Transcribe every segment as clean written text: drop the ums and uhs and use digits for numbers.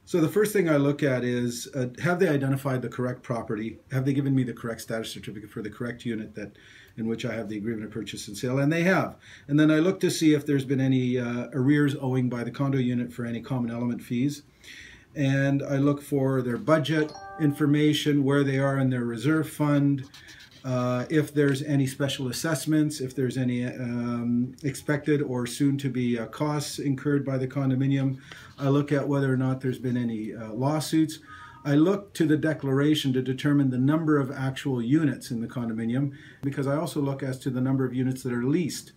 So the first thing I look at is, have they identified the correct property? Have they given me the correct status certificate for the correct unit in which I have the agreement of purchase and sale? And they have. And then I look to see if there's been any arrears owing by the condo unit for any common element fees. And I look for their budget information, where they are in their reserve fund, if there's any special assessments, if there's any expected or soon to be costs incurred by the condominium. I look at whether or not there's been any lawsuits. I look to the declaration to determine the number of actual units in the condominium, because I also look as to the number of units that are leased.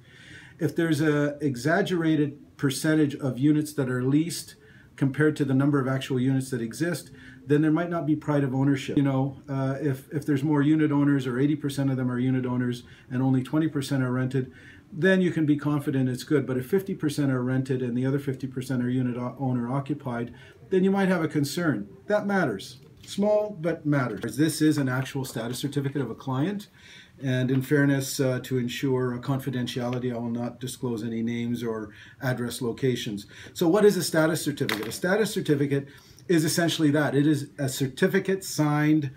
If there's an exaggerated percentage of units that are leased compared to the number of actual units that exist, then there might not be pride of ownership. You know, if there's more unit owners, or 80% of them are unit owners and only 20% are rented, then you can be confident it's good. But if 50% are rented and the other 50% are unit owner occupied, then you might have a concern. That matters. Small, but matters. This is an actual status certificate of a client. And in fairness, to ensure confidentiality, I will not disclose any names or address locations. So what is a status certificate? A status certificate is essentially that. It is a certificate signed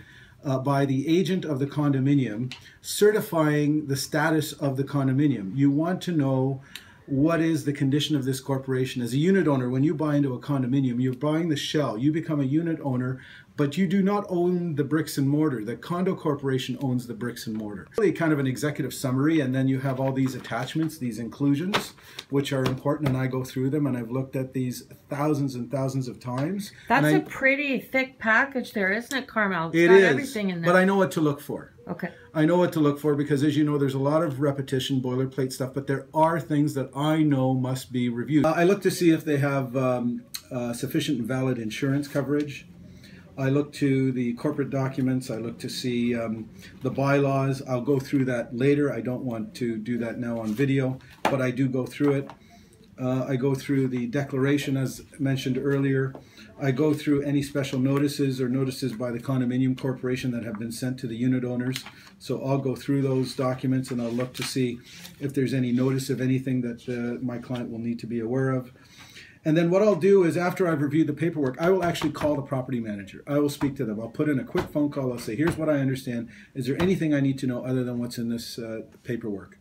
by the agent of the condominium certifying the status of the condominium. You want to know what is the condition of this corporation. As a unit owner, when you buy into a condominium, you're buying the shell. You become a unit owner, but you do not own the bricks and mortar. The condo corporation owns the bricks and mortar. Really kind of an executive summary, and then you have all these attachments, these inclusions, which are important, and I go through them, and I've looked at these thousands and thousands of times. That's a pretty thick package there, isn't it, Karmel? It is, everything in there. but I know what to look for. Okay. I know what to look for because, as you know, there's a lot of repetition, boilerplate stuff, but there are things that I know must be reviewed. I look to see if they have sufficient and valid insurance coverage. I look to the corporate documents. I look to see the bylaws. I'll go through that later. I don't want to do that now on video, but I do go through it. I go through the declaration, as mentioned earlier. I go through any special notices or notices by the condominium corporation that have been sent to the unit owners. So I'll go through those documents, and I'll look to see if there's any notice of anything that my client will need to be aware of. And then what I'll do is, after I've reviewed the paperwork, I will actually call the property manager. I will speak to them. I'll put in a quick phone call. I'll say, here's what I understand. Is there anything I need to know other than what's in this paperwork?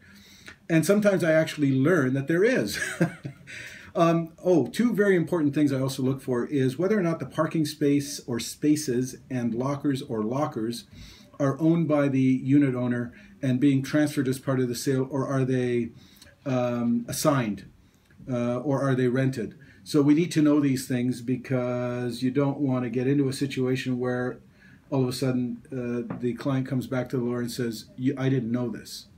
And sometimes I actually learn that there is. Two very important things I also look for is whether or not the parking space or spaces and lockers are owned by the unit owner and being transferred as part of the sale, or are they assigned, or are they rented? So we need to know these things, because you don't want to get into a situation where all of a sudden the client comes back to the lawyer and says, I didn't know this.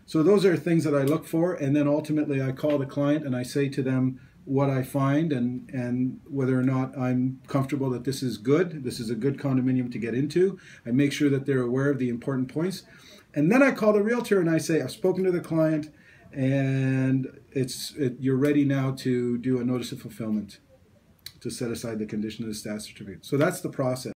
So those are things that I look for, and then ultimately I call the client and I say to them what I find and whether or not I'm comfortable that this is good. This is a good condominium to get into. I make sure that they're aware of the important points. And then I call the realtor and I say, I've spoken to the client, and you're ready now to do a notice of fulfillment to set aside the condition of the status certificate. So that's the process.